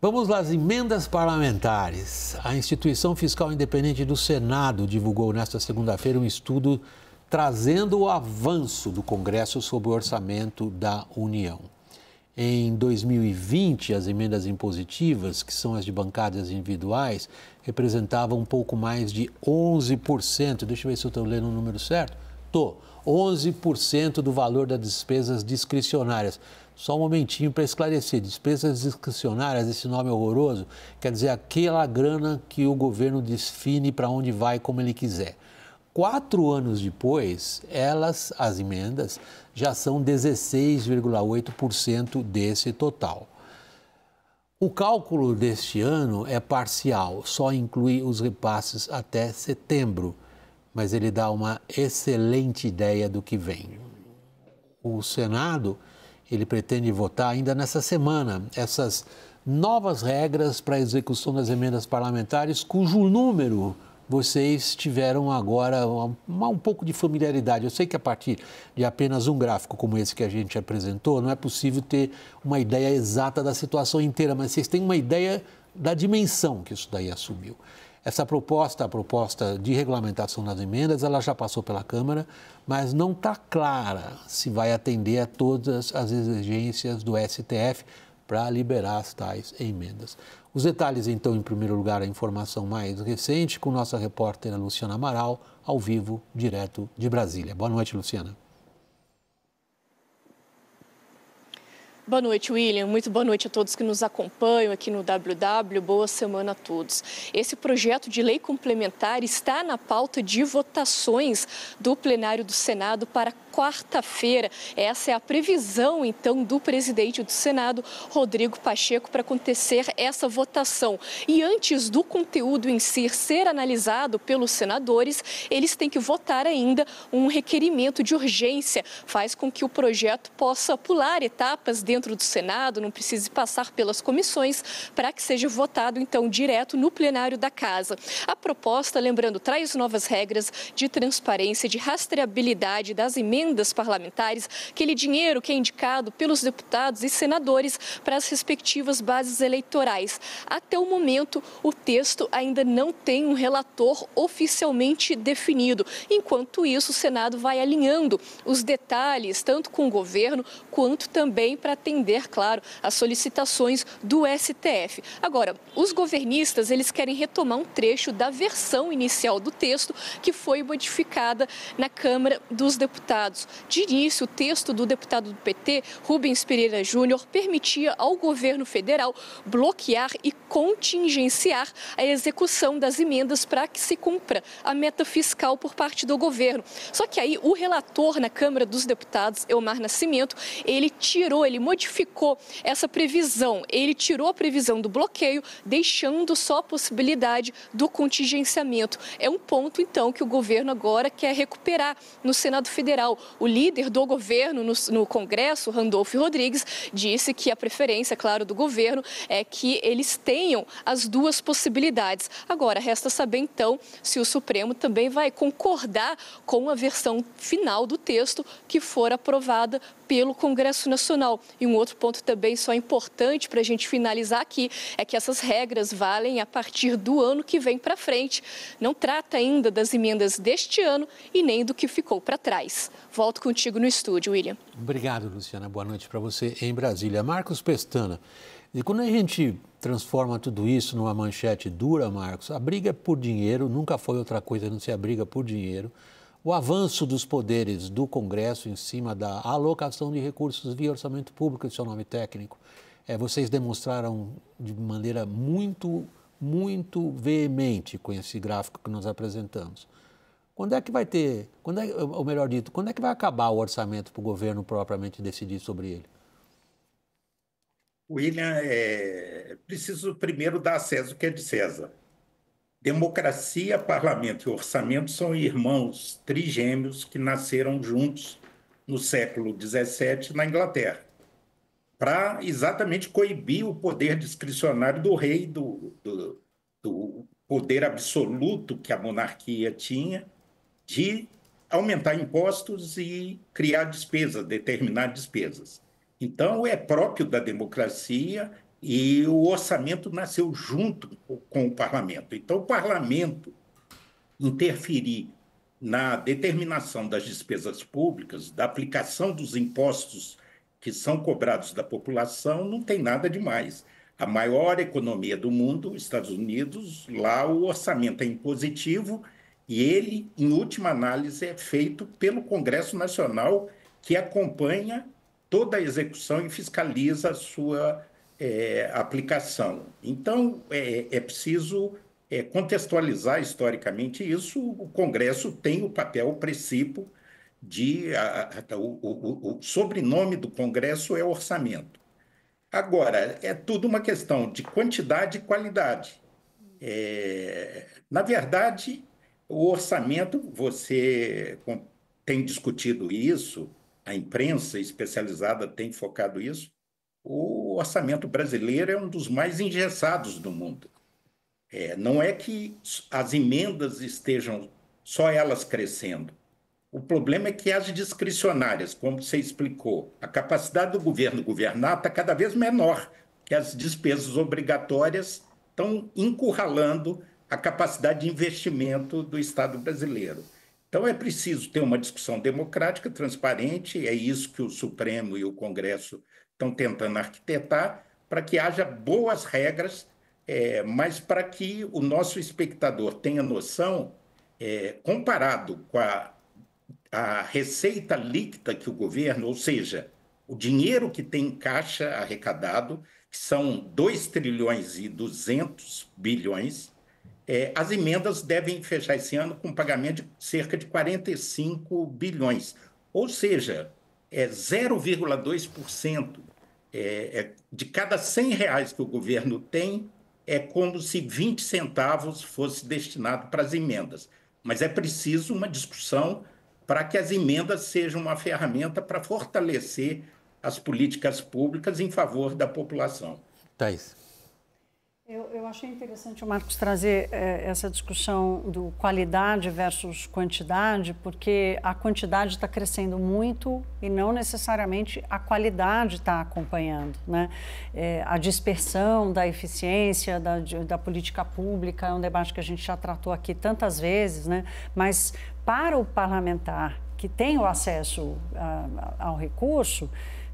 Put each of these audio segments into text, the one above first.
Vamos lá, as emendas parlamentares. A Instituição Fiscal Independente do Senado divulgou nesta segunda-feira um estudo trazendo o avanço do Congresso sobre o orçamento da União. Em 2020, as emendas impositivas, que são as de bancadas individuais, representavam um pouco mais de 11%. Deixa eu ver se eu estou lendo o número certo. 11% do valor das despesas discricionárias. Só um momentinho para esclarecer. Despesas discricionárias, esse nome é horroroso, quer dizer aquela grana que o governo define para onde vai como ele quiser. 4 anos depois, as emendas, já são 16,8% desse total. O cálculo deste ano é parcial, só inclui os repasses até setembro, mas ele dá uma excelente ideia do que vem. O Senado, ele pretende votar ainda nessa semana essas novas regras para a execução das emendas parlamentares, cujo número vocês tiveram agora um pouco de familiaridade. Eu sei que a partir de apenas um gráfico como esse que a gente apresentou, não é possível ter uma ideia exata da situação inteira, mas vocês têm uma ideia da dimensão que isso daí assumiu. Essa proposta, a proposta de regulamentação das emendas, ela já passou pela Câmara, mas não está clara se vai atender a todas as exigências do STF para liberar as tais emendas. Os detalhes, então, em primeiro lugar, a informação mais recente com nossa repórter Luciana Amaral, ao vivo, direto de Brasília. Boa noite, Luciana. Boa noite, William. Muito boa noite a todos que nos acompanham aqui no WW. Boa semana a todos. Esse projeto de lei complementar está na pauta de votações do plenário do Senado para quarta-feira. Essa é a previsão, então, do presidente do Senado, Rodrigo Pacheco, para acontecer essa votação. E antes do conteúdo em si ser analisado pelos senadores, eles têm que votar ainda um requerimento de urgência. Faz com que o projeto possa pular etapas dentro do Senado, não precise passar pelas comissões, para que seja votado, então, direto no plenário da Casa. A proposta, lembrando, traz novas regras de transparência, de rastreabilidade das emendas parlamentares, aquele dinheiro que é indicado pelos deputados e senadores para as respectivas bases eleitorais. Até o momento, o texto ainda não tem um relator oficialmente definido. Enquanto isso, o Senado vai alinhando os detalhes, tanto com o governo, quanto também para atender, claro, as solicitações do STF. Agora, os governistas, eles querem retomar um trecho da versão inicial do texto que foi modificada na Câmara dos Deputados. De início, o texto do deputado do PT, Rubens Pereira Júnior, permitia ao governo federal bloquear e contingenciar a execução das emendas para que se cumpra a meta fiscal por parte do governo. Só que aí o relator na Câmara dos Deputados, Elmar Nascimento, ele modificou essa previsão. Ele tirou a previsão do bloqueio, deixando só a possibilidade do contingenciamento. É um ponto, então, que o governo agora quer recuperar no Senado Federal. O líder do governo no Congresso, Randolfo Rodrigues, disse que a preferência, claro, do governo é que eles tenham as duas possibilidades. Agora, resta saber, então, se o Supremo também vai concordar com a versão final do texto que for aprovada pelo Congresso Nacional. E um outro ponto também só importante para a gente finalizar aqui é que essas regras valem a partir do ano que vem para frente. Não trata ainda das emendas deste ano e nem do que ficou para trás. Volto contigo no estúdio, William. Obrigado, Luciana. Boa noite para você em Brasília. Marcos Pestana, e quando a gente transforma tudo isso numa manchete dura, Marcos, a briga por dinheiro nunca foi outra coisa a não ser a briga por dinheiro. O avanço dos poderes do Congresso em cima da alocação de recursos via orçamento público, esse é o nome técnico, vocês demonstraram de maneira muito veemente com esse gráfico que nós apresentamos. Quando é que vai ter, ou melhor dito, quando é que vai acabar o orçamento para o governo propriamente decidir sobre ele? William, preciso primeiro dar a César o que é de César. Democracia, parlamento e orçamento são irmãos trigêmeos que nasceram juntos no século XVII na Inglaterra, para exatamente coibir o poder discricionário do rei, do poder absoluto que a monarquia tinha, de aumentar impostos e criar despesas, determinar despesas. Então, é próprio da democracia e o orçamento nasceu junto com o parlamento. Então, o parlamento interferir na determinação das despesas públicas, da aplicação dos impostos que são cobrados da população, não tem nada demais. A maior economia do mundo, Estados Unidos, lá o orçamento é impositivo e ele, em última análise, é feito pelo Congresso Nacional, que acompanha toda a execução e fiscaliza a sua aplicação. Então, é preciso contextualizar historicamente isso. O Congresso tem o papel, o princípio o sobrenome do Congresso é orçamento. Agora, é tudo uma questão de quantidade e qualidade. Na verdade, o orçamento, você tem discutido isso, a imprensa especializada tem focado isso, o orçamento brasileiro é um dos mais engessados do mundo. Não é que as emendas estejam só elas crescendo. O problema é que as discricionárias, como você explicou, a capacidade do governo governar está cada vez menor, que as despesas obrigatórias estão encurralando a capacidade de investimento do Estado brasileiro. Então, é preciso ter uma discussão democrática, transparente, é isso que o Supremo e o Congresso estão tentando arquitetar, para que haja boas regras, mas para que o nosso espectador tenha noção, comparado com a receita líquida que o governo, ou seja, o dinheiro que tem em caixa arrecadado, que são 2 trilhões e 200 bilhões, as emendas devem fechar esse ano com um pagamento de cerca de 45 bilhões, ou seja, 0,2%. De cada R$100 que o governo tem, é como se 20 centavos fosse destinado para as emendas. Mas é preciso uma discussão para que as emendas sejam uma ferramenta para fortalecer as políticas públicas em favor da população. Thaís. Eu achei interessante o Marcos trazer essa discussão do qualidade versus quantidade, porque a quantidade está crescendo muito e não necessariamente a qualidade está acompanhando, né? A dispersão da eficiência da política pública é um debate que a gente já tratou aqui tantas vezes, né? Mas para o parlamentar que tem o acesso ao recurso,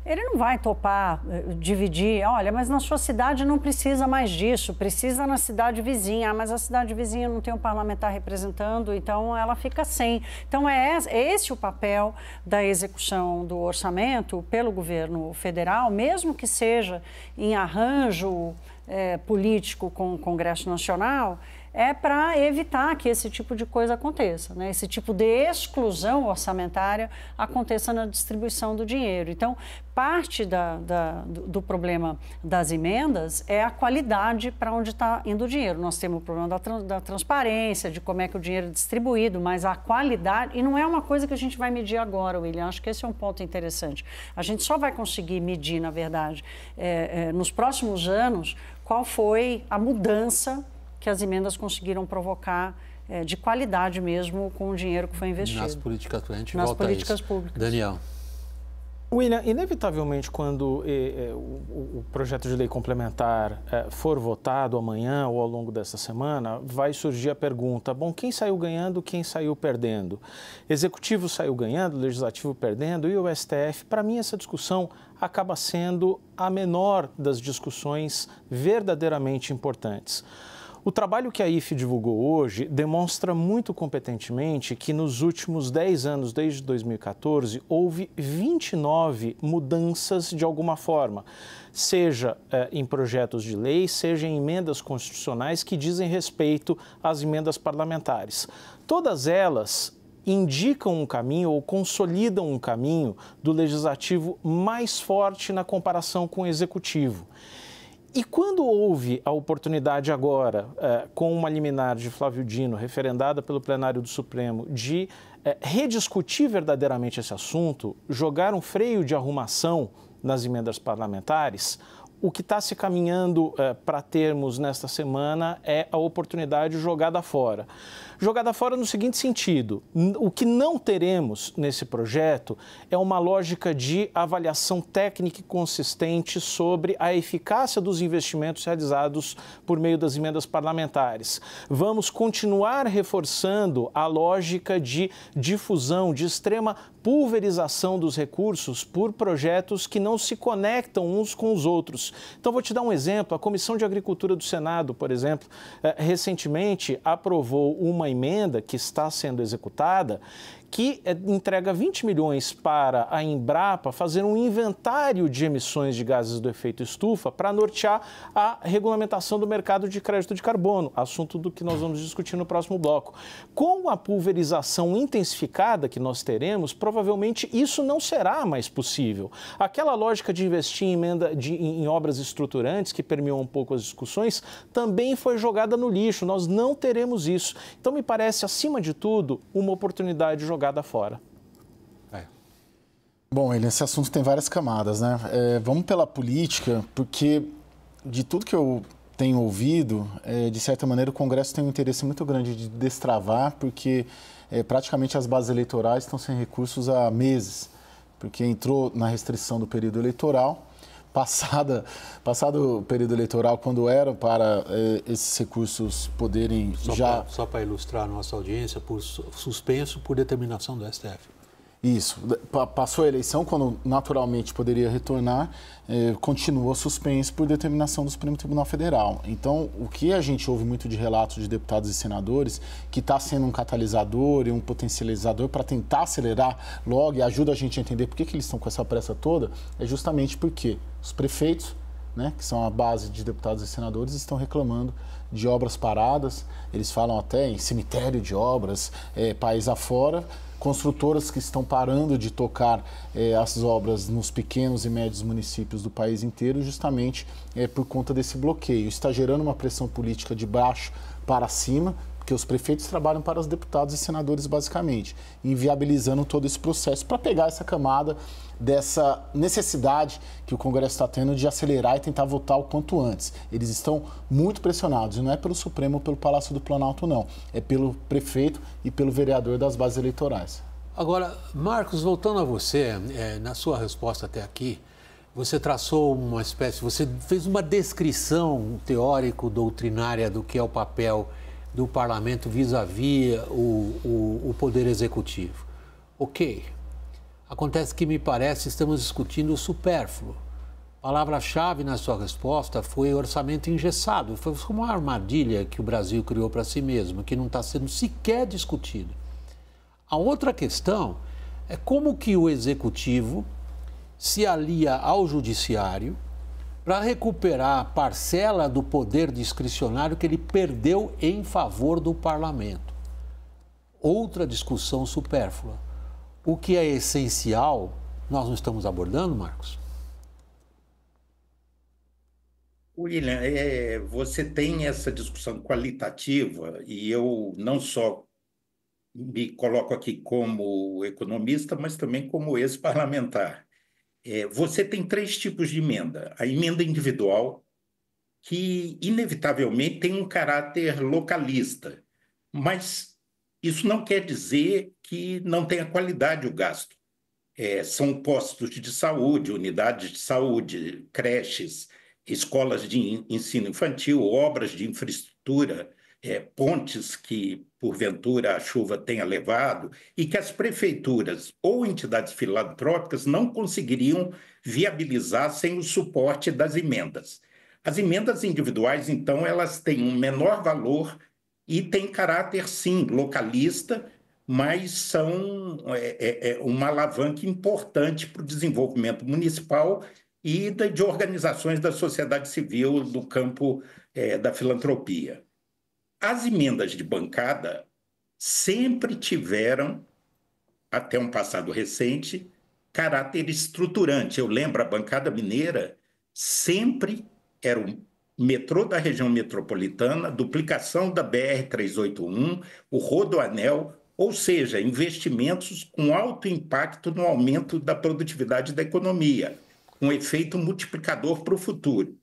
ele não vai topar dividir, olha, mas na sua cidade não precisa mais disso, precisa na cidade vizinha, mas a cidade vizinha não tem um parlamentar representando, então ela fica sem. Então é esse o papel da execução do orçamento pelo governo federal, mesmo que seja em arranjo político com o Congresso Nacional, é para evitar que esse tipo de coisa aconteça, né? Esse tipo de exclusão orçamentária aconteça na distribuição do dinheiro. Então, parte do problema das emendas é a qualidade para onde está indo o dinheiro. Nós temos o problema da transparência, de como é que o dinheiro é distribuído, mas a qualidade, e não é uma coisa que a gente vai medir agora, William, acho que esse é um ponto interessante. A gente só vai conseguir medir, na verdade, nos próximos anos, qual foi a mudança que as emendas conseguiram provocar de qualidade mesmo com o dinheiro que foi investido. Nas políticas públicas, a gente nas volta políticas a isso. Públicas. Daniel. William, inevitavelmente, quando o projeto de lei complementar for votado amanhã ou ao longo dessa semana, vai surgir a pergunta, bom, quem saiu ganhando, quem saiu perdendo? Executivo saiu ganhando, Legislativo perdendo e o STF? Para mim, essa discussão acaba sendo a menor das discussões verdadeiramente importantes. O trabalho que a IFE divulgou hoje demonstra muito competentemente que nos últimos 10 anos, desde 2014, houve 29 mudanças de alguma forma, seja em projetos de lei, seja em emendas constitucionais que dizem respeito às emendas parlamentares. Todas elas indicam um caminho ou consolidam um caminho do legislativo mais forte na comparação com o executivo. E quando houve a oportunidade agora, com uma liminar de Flávio Dino, referendada pelo plenário do Supremo, de rediscutir verdadeiramente esse assunto, jogar um freio de arrumação nas emendas parlamentares, o que está se caminhando para termos nesta semana é a oportunidade jogada fora. Jogada fora no seguinte sentido: o que não teremos nesse projeto é uma lógica de avaliação técnica e consistente sobre a eficácia dos investimentos realizados por meio das emendas parlamentares. Vamos continuar reforçando a lógica de difusão, de extrema pulverização dos recursos por projetos que não se conectam uns com os outros. Então, vou te dar um exemplo. A Comissão de Agricultura do Senado, por exemplo, recentemente aprovou uma emenda que está sendo executada que entrega 20 milhões para a Embrapa fazer um inventário de emissões de gases do efeito estufa para nortear a regulamentação do mercado de crédito de carbono, assunto do que nós vamos discutir no próximo bloco. Com a pulverização intensificada que nós teremos, provavelmente isso não será mais possível. Aquela lógica de investir em obras estruturantes que permeou um pouco as discussões também foi jogada no lixo. Nós não teremos isso. Então, me parece, acima de tudo, uma oportunidade jogada fora. Bom, esse assunto tem várias camadas, né? Vamos pela política, porque de tudo que eu tenho ouvido, de certa maneira o Congresso tem um interesse muito grande de destravar, porque praticamente as bases eleitorais estão sem recursos há meses, porque entrou na restrição do período eleitoral. Passado o período eleitoral, quando era para esses recursos poderem Só para ilustrar a nossa audiência, por suspenso por determinação do STF. Isso. Passou a eleição, quando naturalmente poderia retornar, continuou suspenso por determinação do Supremo Tribunal Federal. Então, o que a gente ouve muito de relatos de deputados e senadores, que está sendo um catalisador e um potencializador para tentar acelerar logo e ajuda a gente a entender por que eles estão com essa pressa toda, é justamente porque os prefeitos, né, que são a base de deputados e senadores, estão reclamando de obras paradas. Eles falam até em cemitério de obras, país afora. Construtoras que estão parando de tocar as obras nos pequenos e médios municípios do país inteiro, justamente por conta desse bloqueio. Está gerando uma pressão política de baixo para cima, porque os prefeitos trabalham para os deputados e senadores, basicamente, inviabilizando todo esse processo para pegar essa camada dessa necessidade que o Congresso está tendo de acelerar e tentar votar o quanto antes. Eles estão muito pressionados, e não é pelo Supremo ou pelo Palácio do Planalto, não. É pelo prefeito e pelo vereador das bases eleitorais. Agora, Marcos, voltando a você, na sua resposta até aqui, você traçou uma espécie, você fez uma descrição teórico-doutrinária do que é o papel do parlamento vis-à-vis o poder executivo. Ok. Acontece que, me parece, estamos discutindo o supérfluo. A palavra-chave na sua resposta foi orçamento engessado. Foi uma armadilha que o Brasil criou para si mesmo, que não está sendo sequer discutido. A outra questão é como que o executivo se alia ao judiciário para recuperar a parcela do poder discricionário que ele perdeu em favor do parlamento. Outra discussão supérflua. O que é essencial, nós não estamos abordando, Marcos? William, você tem essa discussão qualitativa, e eu não só me coloco aqui como economista, mas também como ex-parlamentar. Você tem três tipos de emenda. A emenda individual, que inevitavelmente tem um caráter localista, mas isso não quer dizer que não tenha qualidade o gasto. São postos de saúde, unidades de saúde, creches, escolas de ensino infantil, obras de infraestrutura, pontes que, porventura, a chuva tenha levado e que as prefeituras ou entidades filantrópicas não conseguiriam viabilizar sem o suporte das emendas. As emendas individuais, então, elas têm um menor valor e têm caráter, sim, localista, mas são uma alavanca importante para o desenvolvimento municipal e de organizações da sociedade civil do campo da filantropia. As emendas de bancada sempre tiveram, até um passado recente, caráter estruturante. Eu lembro, a bancada mineira sempre era um metrô da região metropolitana, duplicação da BR-381, o Rodoanel, ou seja, investimentos com alto impacto no aumento da produtividade da economia. um efeito multiplicador para o futuro.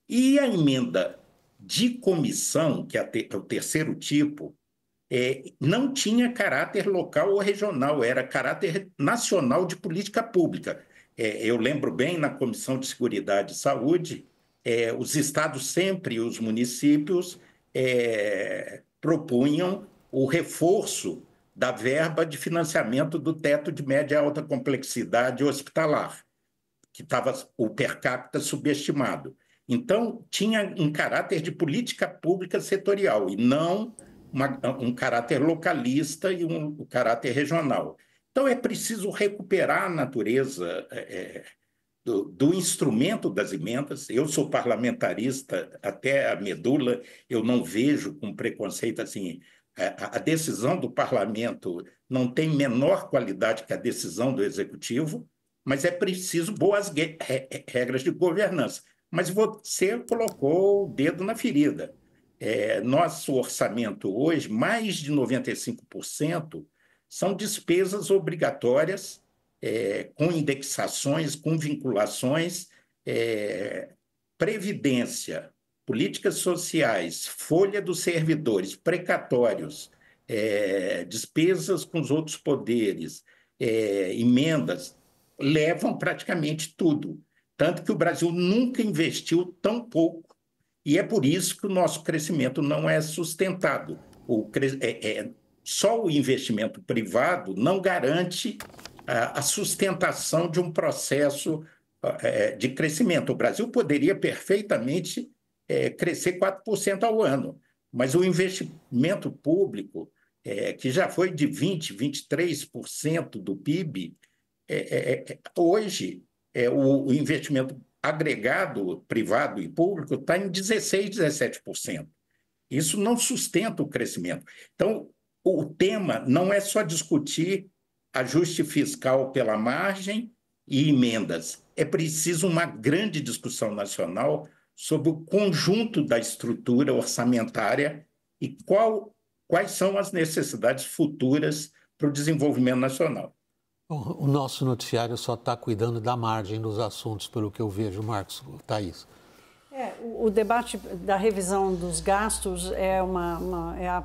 E a emenda de comissão, que é o terceiro tipo, não tinha caráter local ou regional, era caráter nacional de política pública. Eu lembro bem, na Comissão de Seguridade e Saúde, os estados sempre, os municípios, propunham o reforço da verba de financiamento do teto de média e alta complexidade hospitalar, que estava o per capita subestimado. Então, tinha um caráter de política pública setorial e não um caráter localista e um caráter regional. Então, é preciso recuperar a natureza do instrumento das emendas. Eu sou parlamentarista até a medula, eu não vejo com preconceito assim. A decisão do parlamento não tem menor qualidade que a decisão do executivo, mas é preciso boas regras de governança. Mas você colocou o dedo na ferida. Nosso orçamento hoje, mais de 95%, são despesas obrigatórias, com indexações, com vinculações, previdência, políticas sociais, folha dos servidores, precatórios, despesas com os outros poderes, emendas, levam praticamente tudo. Tanto que o Brasil nunca investiu tão pouco, e é por isso que o nosso crescimento não é sustentado. Só o investimento privado não garante a sustentação de um processo de crescimento. O Brasil poderia perfeitamente crescer 4% ao ano, mas o investimento público, que já foi de 20%, 23% do PIB, hoje o investimento agregado privado e público está em 16%, 17%. Isso não sustenta o crescimento. Então, o tema não é só discutir ajuste fiscal pela margem e emendas. É preciso uma grande discussão nacional sobre o conjunto da estrutura orçamentária e quais são as necessidades futuras para o desenvolvimento nacional. O nosso noticiário só está cuidando da margem dos assuntos, pelo que eu vejo, Marcos. Thaís. O debate da revisão dos gastos é a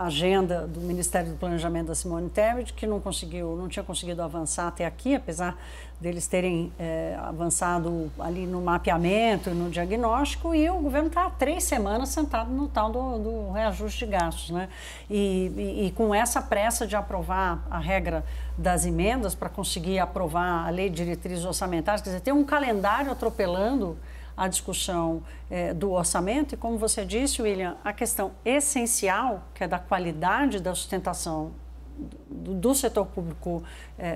agenda do Ministério do Planejamento da Simone Tebet, que não tinha conseguido avançar até aqui, apesar deles terem avançado ali no mapeamento e no diagnóstico, e o governo está há 3 semanas sentado no tal do reajuste de gastos, né? E com essa pressa de aprovar a regra das emendas para conseguir aprovar a lei de diretrizes orçamentárias, quer dizer, tem um calendário atropelando a discussão do orçamento e, como você disse, William, a questão essencial, que é da qualidade da sustentação do setor público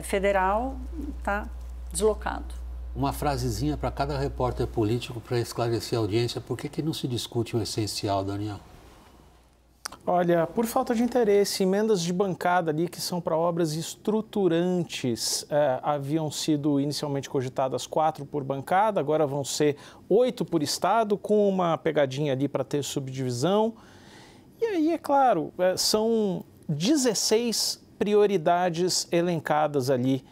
federal, está deslocado. Uma frasezinha para cada repórter político para esclarecer a audiência. Por que não se discute o essencial, Daniel? Olha, por falta de interesse, emendas de bancada ali que são para obras estruturantes haviam sido inicialmente cogitadas 4 por bancada, agora vão ser 8 por estado, com uma pegadinha ali para ter subdivisão. E aí, é claro, são 16 prioridades elencadas ali.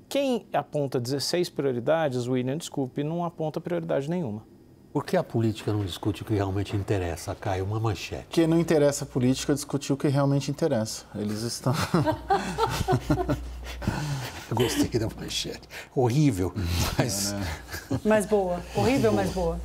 Quem aponta 16 prioridades, William, desculpe, não aponta prioridade nenhuma. Por que a política não discute o que realmente interessa, Caio? Uma manchete. Porque não interessa a política discutir o que realmente interessa. Eles estão... Gostei da manchete. Horrível, mas... Mas boa. Horrível, mas boa.